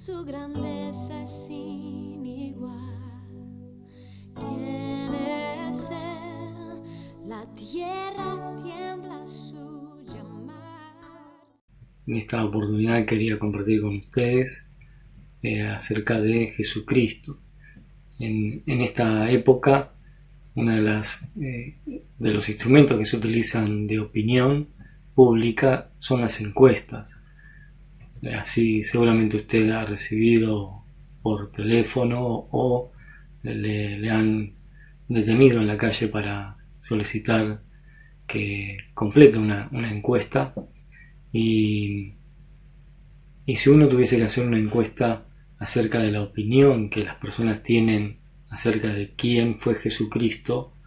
Su grandeza es sin igual. ¿Quién es Él? La tierra tiembla a su llamar. En esta oportunidad quería compartir con ustedes acerca de Jesucristo. En esta época, uno de los instrumentos que se utilizan de opinión pública son las encuestas. Así seguramente usted ha recibido por teléfono o le han detenido en la calle para solicitar que complete una encuesta. Y si uno tuviese que hacer una encuesta acerca de la opinión que las personas tienen acerca de quién fue Jesucristo,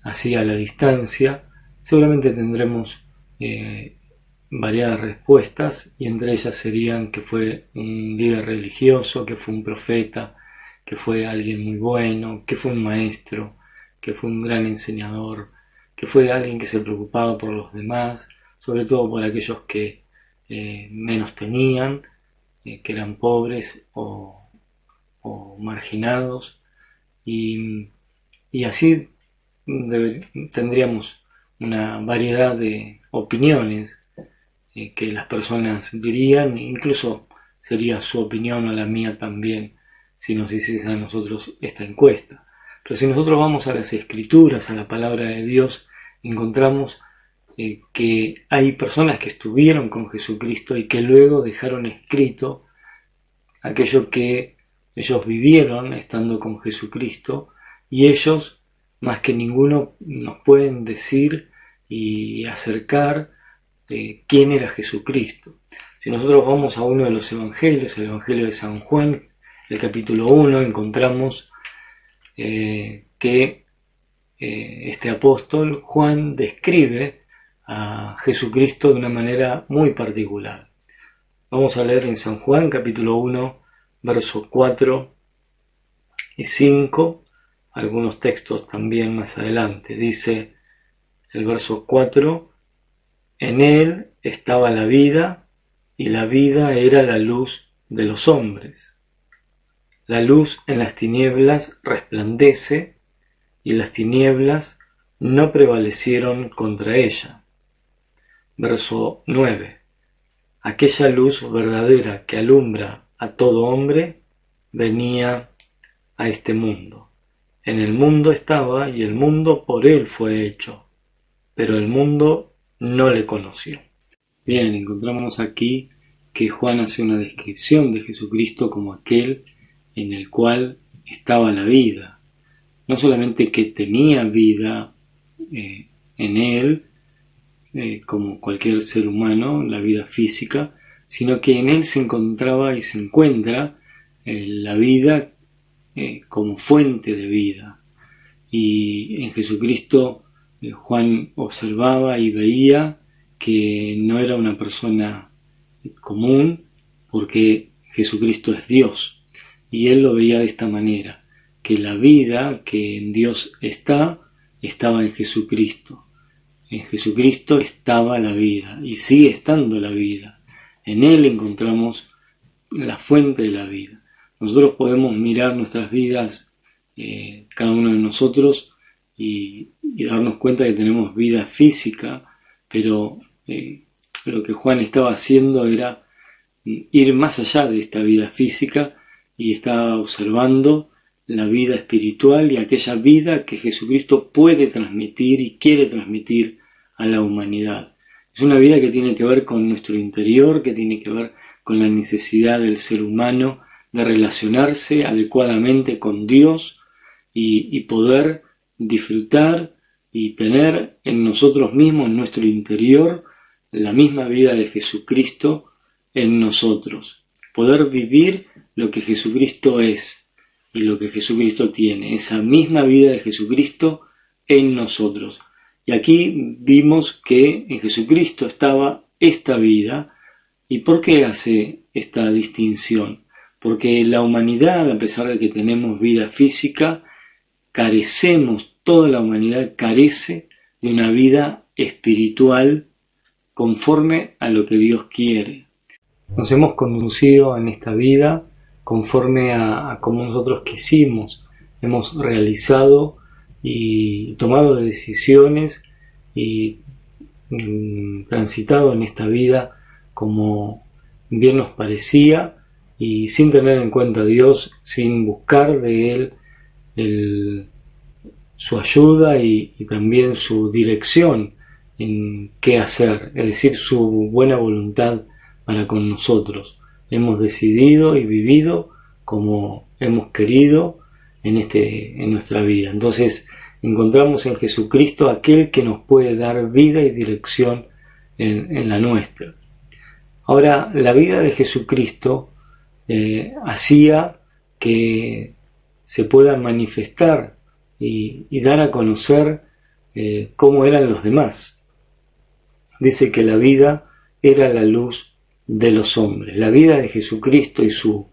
así a la distancia, seguramente tendremos variadas respuestas, y entre ellas serían que fue un líder religioso, que fue un profeta, que fue alguien muy bueno, que fue un maestro, que fue un gran enseñador, que fue alguien que se preocupaba por los demás, sobre todo por aquellos que menos tenían, que eran pobres o marginados, y así tendríamos una variedad de opiniones que las personas dirían. Incluso sería su opinión o la mía también si nos hiciese a nosotros esta encuesta. Pero si nosotros vamos a las Escrituras, a la palabra de Dios, encontramos que hay personas que estuvieron con Jesucristo y que luego dejaron escrito aquello que ellos vivieron estando con Jesucristo, y ellos más que ninguno nos pueden decir y acercar quién era Jesucristo. Si nosotros vamos a uno de los evangelios, el Evangelio de San Juan, el capítulo 1, encontramos que este apóstol Juan describe a Jesucristo de una manera muy particular. Vamos a leer en San Juan capítulo 1, versos 4 y 5, algunos textos también más adelante. Dice el verso 4: en él estaba la vida, y la vida era la luz de los hombres. La luz en las tinieblas resplandece, y las tinieblas no prevalecieron contra ella. Verso 9: aquella luz verdadera que alumbra a todo hombre venía a este mundo. En el mundo estaba, y el mundo por él fue hecho, pero el mundo no le conoció. Bien, encontramos aquí que Juan hace una descripción de Jesucristo como aquel en el cual estaba la vida. No solamente que tenía vida en él, como cualquier ser humano, la vida física, sino que en él se encontraba y se encuentra la vida como fuente de vida. Y en Jesucristo Juan observaba y veía que no era una persona común, porque Jesucristo es Dios, y él lo veía de esta manera, que la vida que en Dios estaba en Jesucristo. En Jesucristo estaba la vida, y sigue estando la vida. En él encontramos la fuente de la vida. Nosotros podemos mirar nuestras vidas, cada uno de nosotros, y darnos cuenta que tenemos vida física, pero lo que Juan estaba haciendo era ir más allá de esta vida física, y estaba observando la vida espiritual y aquella vida que Jesucristo puede transmitir y quiere transmitir a la humanidad. Es una vida que tiene que ver con nuestro interior, que tiene que ver con la necesidad del ser humano de relacionarse adecuadamente con Dios y poder disfrutar y tener en nosotros mismos, en nuestro interior, la misma vida de Jesucristo en nosotros. Poder vivir lo que Jesucristo es y lo que Jesucristo tiene, esa misma vida de Jesucristo en nosotros. Y aquí vimos que en Jesucristo estaba esta vida. ¿Y por qué hace esta distinción? Porque la humanidad, a pesar de que tenemos vida física, carecemos, toda la humanidad carece de una vida espiritual conforme a lo que Dios quiere. Nos hemos conducido en esta vida conforme a como nosotros quisimos. Hemos realizado y tomado decisiones y transitado en esta vida como bien nos parecía y sin tener en cuenta a Dios, sin buscar de Él su ayuda y también su dirección en qué hacer, es decir, su buena voluntad para con nosotros. Hemos decidido y vivido como hemos querido en nuestra vida. Entonces encontramos en Jesucristo aquel que nos puede dar vida y dirección en la nuestra. Ahora, la vida de Jesucristo hacía que se pueda manifestar y dar a conocer cómo eran los demás. Dice que la vida era la luz de los hombres. La vida de Jesucristo y su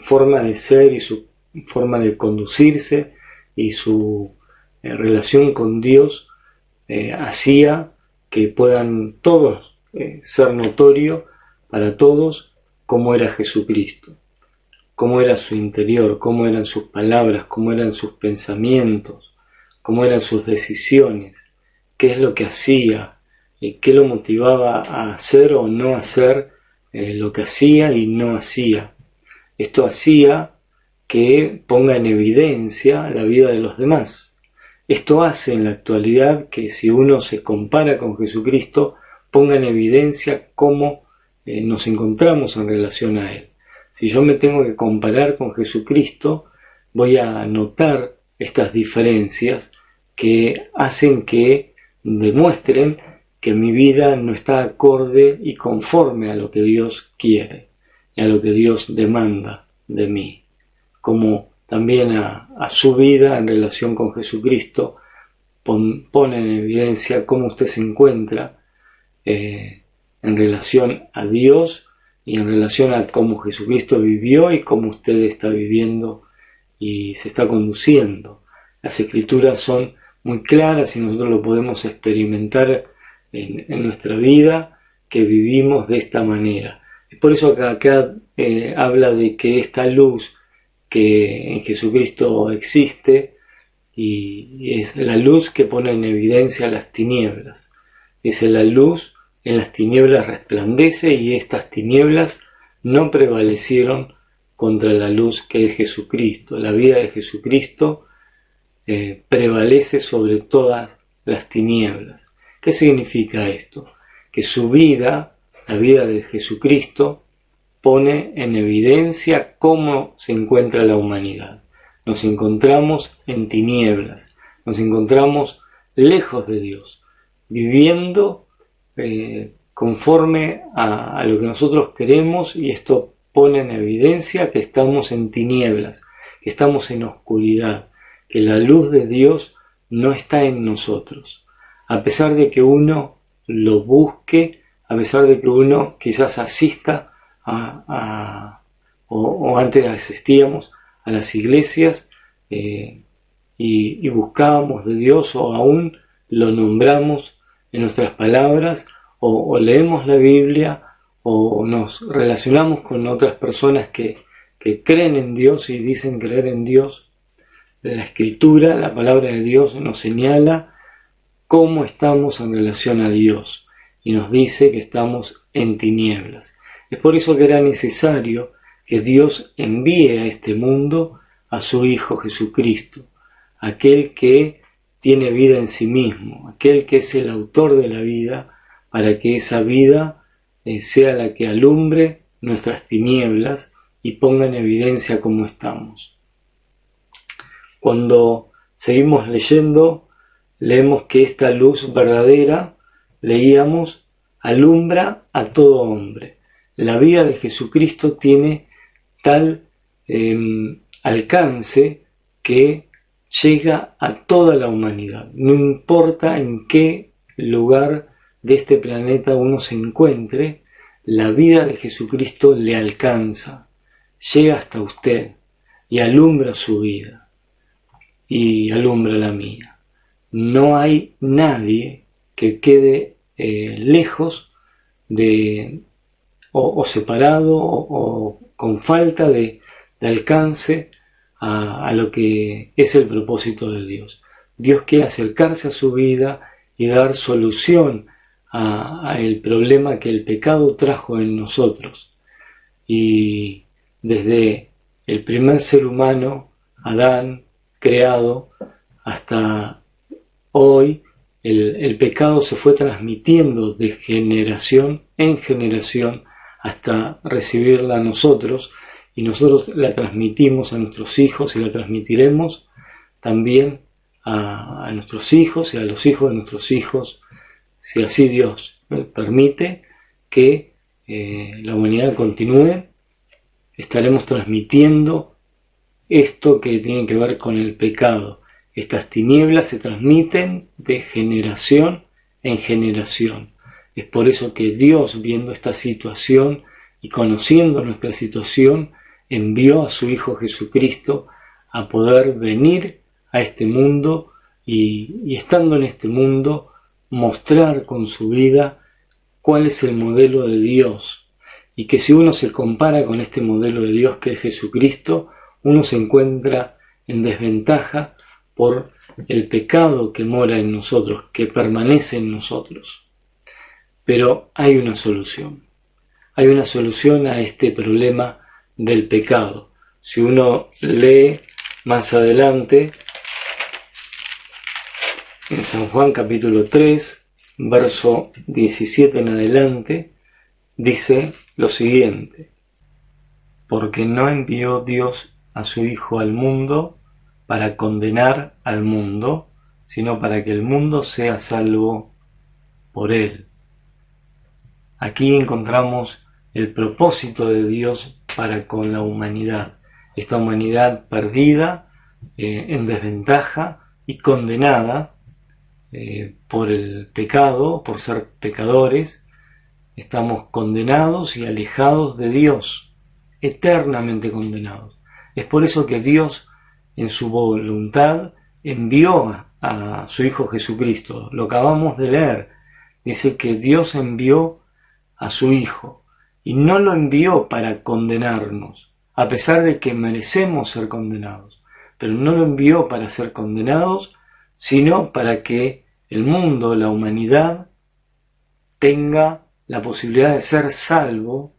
forma de ser y su forma de conducirse y su relación con Dios hacía que puedan todos ser notorio para todos cómo era Jesucristo, cómo era su interior, cómo eran sus palabras, cómo eran sus pensamientos, cómo eran sus decisiones, qué es lo que hacía, qué lo motivaba a hacer o no hacer lo que hacía y no hacía. Esto hacía que ponga en evidencia la vida de los demás. Esto hace en la actualidad que si uno se compara con Jesucristo, ponga en evidencia cómo nos encontramos en relación a Él. Si yo me tengo que comparar con Jesucristo, voy a notar estas diferencias que hacen que demuestren que mi vida no está acorde y conforme a lo que Dios quiere y a lo que Dios demanda de mí, como también a su vida en relación con Jesucristo pone en evidencia cómo usted se encuentra en relación a Dios y en relación a cómo Jesucristo vivió y cómo usted está viviendo y se está conduciendo. Las Escrituras son muy claras y nosotros lo podemos experimentar en nuestra vida, que vivimos de esta manera. Es por eso que acá habla de que esta luz que en Jesucristo existe y es la luz que pone en evidencia las tinieblas. Dice: la luz en las tinieblas resplandece y estas tinieblas no prevalecieron contra la luz que es Jesucristo. La vida de Jesucristo prevalece sobre todas las tinieblas. ¿Qué significa esto? Que su vida, la vida de Jesucristo, pone en evidencia cómo se encuentra la humanidad. Nos encontramos en tinieblas, nos encontramos lejos de Dios, viviendo conforme a lo que nosotros queremos, y esto pone en evidencia que estamos en tinieblas, que estamos en oscuridad, que la luz de Dios no está en nosotros. A pesar de que uno lo busque, a pesar de que uno quizás asista o antes asistíamos a las iglesias y buscábamos de Dios, o aún lo nombramos en nuestras palabras, o leemos la Biblia, o nos relacionamos con otras personas que creen en Dios y dicen creer en Dios. La Escritura, la palabra de Dios, nos señala cómo estamos en relación a Dios y nos dice que estamos en tinieblas. Es por eso que era necesario que Dios envíe a este mundo a su Hijo Jesucristo, aquel que tiene vida en sí mismo, aquel que es el autor de la vida, para que esa vida sea la que alumbre nuestras tinieblas y ponga en evidencia cómo estamos. Cuando seguimos leyendo, leemos que esta luz verdadera, leíamos, alumbra a todo hombre. La vida de Jesucristo tiene tal alcance que llega a toda la humanidad. No importa en qué lugar de este planeta uno se encuentre, la vida de Jesucristo le alcanza, llega hasta usted y alumbra su vida y alumbra la mía. No hay nadie que quede lejos de o separado o con falta de alcance a lo que es el propósito de Dios. Dios quiere acercarse a su vida y dar solución a el problema que el pecado trajo en nosotros. Y desde el primer ser humano, Adán, creado, hasta hoy, el pecado se fue transmitiendo de generación en generación hasta recibirla a nosotros, y nosotros la transmitimos a nuestros hijos y la transmitiremos también a nuestros hijos y a los hijos de nuestros hijos, si así Dios permite que la humanidad continúe. Estaremos transmitiendo esto que tiene que ver con el pecado. Estas tinieblas se transmiten de generación en generación. Es por eso que Dios, viendo esta situación y conociendo nuestra situación, envió a su Hijo Jesucristo a poder venir a este mundo y estando en este mundo, mostrar con su vida cuál es el modelo de Dios. Y que si uno se compara con este modelo de Dios que es Jesucristo, uno se encuentra en desventaja por el pecado que mora en nosotros, que permanece en nosotros. Pero hay una solución. Hay una solución a este problema del pecado. Si uno lee más adelante, en San Juan capítulo 3, verso 17 en adelante, dice lo siguiente: porque no envió Dios a su Hijo al mundo para condenar al mundo, sino para que el mundo sea salvo por él. Aquí encontramos el propósito de Dios para con la humanidad, esta humanidad perdida, en desventaja y condenada por el pecado, por ser pecadores. Estamos condenados y alejados de Dios, eternamente condenados. Es por eso que Dios, en su voluntad, envió a su Hijo Jesucristo. Lo acabamos de leer. Dice que Dios envió a su Hijo, y no lo envió para condenarnos, a pesar de que merecemos ser condenados, pero no lo envió para ser condenados, sino para que el mundo, la humanidad, tenga la posibilidad de ser salvo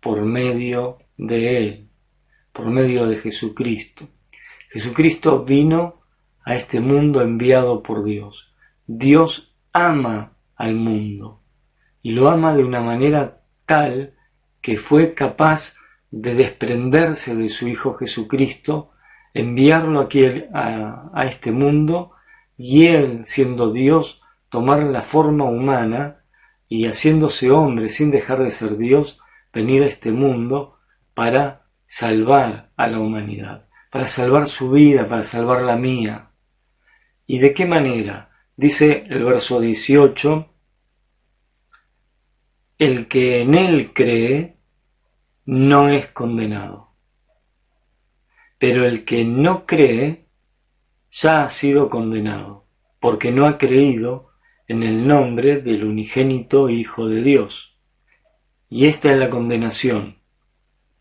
por medio de Él, por medio de Jesucristo. Jesucristo vino a este mundo enviado por Dios. Dios ama al mundo y lo ama de una manera tal que fue capaz de desprenderse de su Hijo Jesucristo, enviarlo aquí a este mundo, y Él, siendo Dios, tomar la forma humana y haciéndose hombre sin dejar de ser Dios, venir a este mundo para salvar a la humanidad, para salvar su vida, para salvar la mía. ¿Y de qué manera? Dice el verso 18, el que en Él cree no es condenado, pero el que no cree ya ha sido condenado, porque no ha creído en el nombre del unigénito Hijo de Dios. Y esta es la condenación,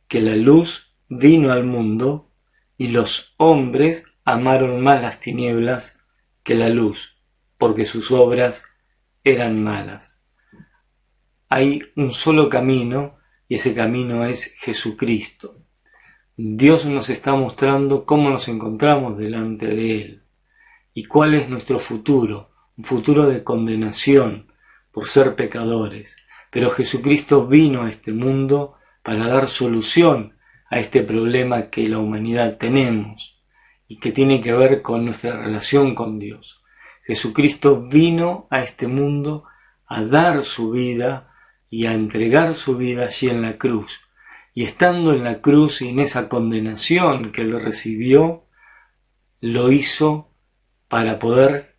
que la luz vino al mundo y los hombres amaron más las tinieblas que la luz, porque sus obras eran malas. Hay un solo camino, y ese camino es Jesucristo. Dios nos está mostrando cómo nos encontramos delante de Él y cuál es nuestro futuro, un futuro de condenación por ser pecadores. Pero Jesucristo vino a este mundo para dar solución a este problema que la humanidad tenemos y que tiene que ver con nuestra relación con Dios. Jesucristo vino a este mundo a dar su vida y a entregar su vida allí en la cruz. Y estando en la cruz y en esa condenación que Él recibió, lo hizo para poder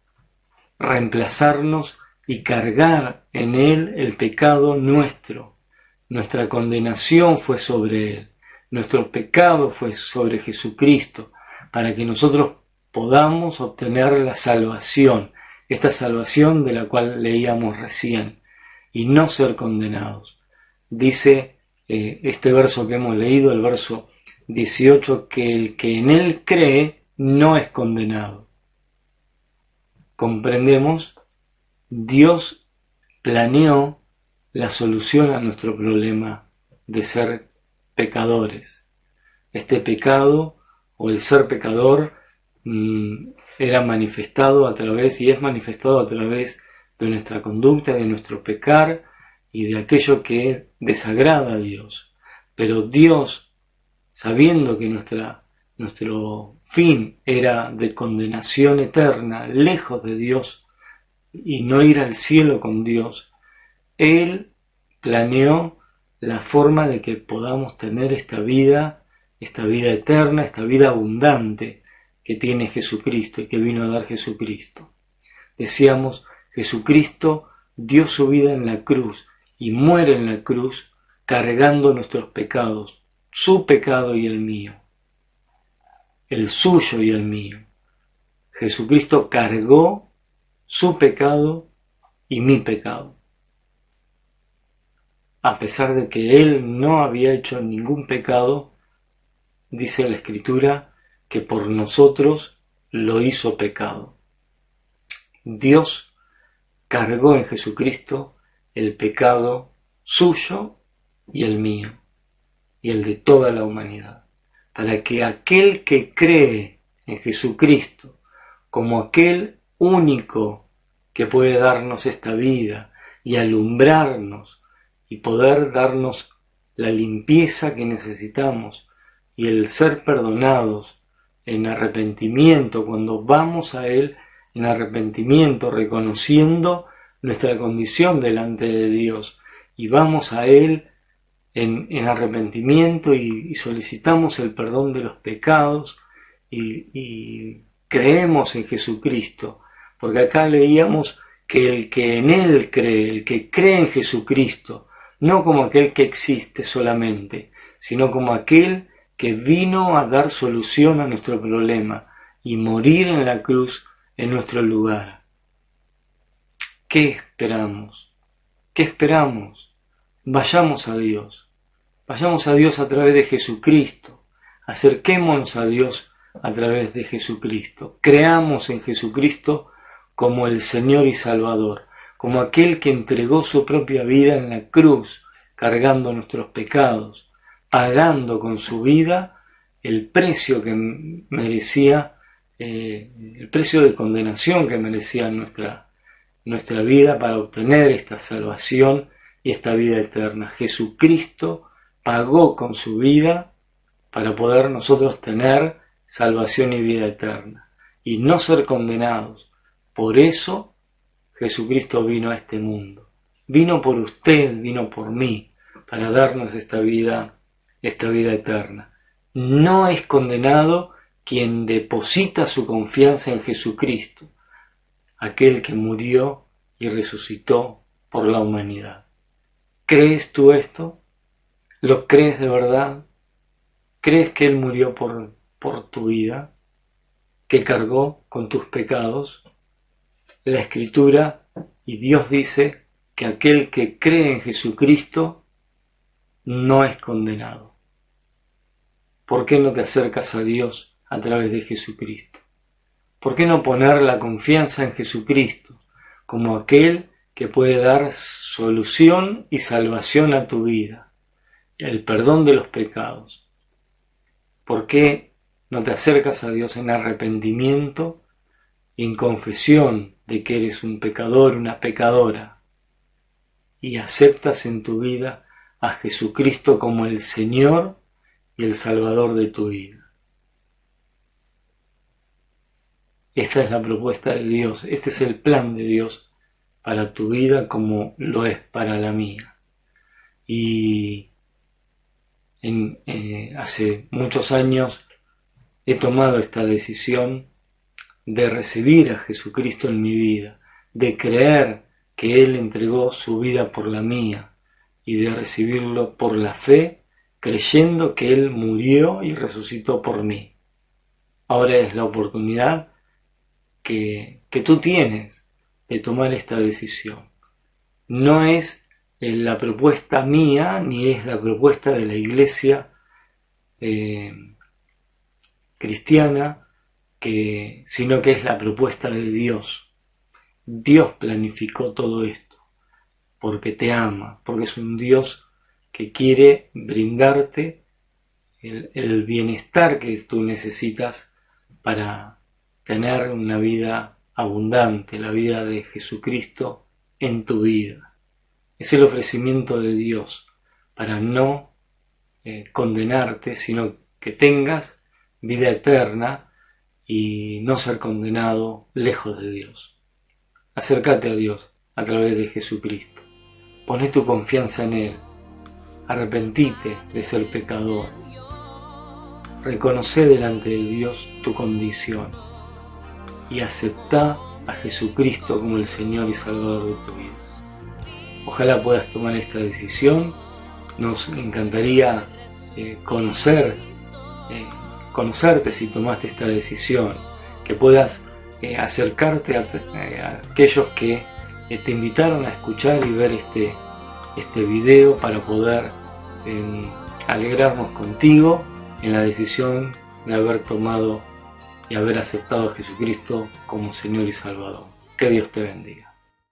reemplazarnos y cargar en Él el pecado nuestro. Nuestra condenación fue sobre Él, nuestro pecado fue sobre Jesucristo, para que nosotros podamos obtener la salvación, esta salvación de la cual leíamos recién, y no ser condenados. dice este verso que hemos leído, el verso 18, que el que en Él cree no es condenado. Comprendemos, Dios planeó la solución a nuestro problema de ser pecadores. Este pecado o el ser pecador era manifestado a través y es manifestado a través de nuestra conducta, de nuestro pecar y de aquello que desagrada a Dios. Pero Dios, sabiendo que nuestro fin era de condenación eterna, lejos de Dios y no ir al cielo con Dios, Él planeó la forma de que podamos tener esta vida eterna, esta vida abundante que tiene Jesucristo y que vino a dar Jesucristo. Decíamos, Jesucristo dio su vida en la cruz y muere en la cruz cargando nuestros pecados, su pecado y el mío, el suyo y el mío. Jesucristo cargó su pecado y mi pecado. A pesar de que Él no había hecho ningún pecado, dice la Escritura que por nosotros lo hizo pecado. Dios cargó en Jesucristo el pecado suyo y el mío, y el de toda la humanidad, para que aquel que cree en Jesucristo como aquel único que puede darnos esta vida y alumbrarnos y poder darnos la limpieza que necesitamos y el ser perdonados en arrepentimiento, cuando vamos a Él en arrepentimiento, reconociendo nuestra condición delante de Dios, y vamos a Él en arrepentimiento y solicitamos el perdón de los pecados y creemos en Jesucristo, porque acá leíamos que el que en Él cree, el que cree en Jesucristo, no como aquel que existe solamente, sino como aquel que vino a dar solución a nuestro problema y morir en la cruz en nuestro lugar. ¿Qué esperamos? ¿Qué esperamos? Vayamos a Dios a través de Jesucristo, acerquémonos a Dios a través de Jesucristo, creamos en Jesucristo como el Señor y Salvador, como aquel que entregó su propia vida en la cruz, cargando nuestros pecados, pagando con su vida el precio que merecía, el precio de condenación que merecía nuestra vida para obtener esta salvación y esta vida eterna. Jesucristo pagó con su vida para poder nosotros tener salvación y vida eterna y no ser condenados. Por eso Jesucristo vino a este mundo. Vino por usted, vino por mí, para darnos esta vida eterna. No es condenado quien deposita su confianza en Jesucristo, aquel que murió y resucitó por la humanidad. ¿Crees tú esto? ¿Lo crees de verdad? ¿Crees que Él murió por tu vida? ¿Que cargó con tus pecados? La Escritura y Dios dice que aquel que cree en Jesucristo no es condenado. ¿Por qué no te acercas a Dios a través de Jesucristo? ¿Por qué no poner la confianza en Jesucristo como aquel que puede dar solución y salvación a tu vida, el perdón de los pecados? ¿Por qué no te acercas a Dios en arrepentimiento y en confesión de que eres un pecador, una pecadora, y aceptas en tu vida a Jesucristo como el Señor y el Salvador de tu vida? Esta es la propuesta de Dios, este es el plan de Dios para tu vida como lo es para la mía. Y hace muchos años he tomado esta decisión de recibir a Jesucristo en mi vida, de creer que Él entregó su vida por la mía y de recibirlo por la fe, creyendo que Él murió y resucitó por mí. Ahora es la oportunidad que tú tienes de tomar esta decisión. No es la propuesta mía, ni es la propuesta de la iglesia cristiana, sino que es la propuesta de Dios. Dios planificó todo esto, porque te ama, porque es un Dios que quiere brindarte el bienestar que tú necesitas para tener una vida abundante, la vida de Jesucristo en tu vida. Es el ofrecimiento de Dios para no condenarte, sino que tengas vida eterna y no ser condenado lejos de Dios. Acércate a Dios a través de Jesucristo. Poné tu confianza en Él. Arrepentite de ser pecador. Reconoce delante de Dios tu condición y aceptá a Jesucristo como el Señor y Salvador de tu vida. Ojalá puedas tomar esta decisión. Nos encantaría conocerte si tomaste esta decisión, que puedas acercarte a aquellos que te invitaron a escuchar y ver este video para poder alegrarnos contigo en la decisión de haber tomado y haber aceptado a Jesucristo como Señor y Salvador. Que Dios te bendiga.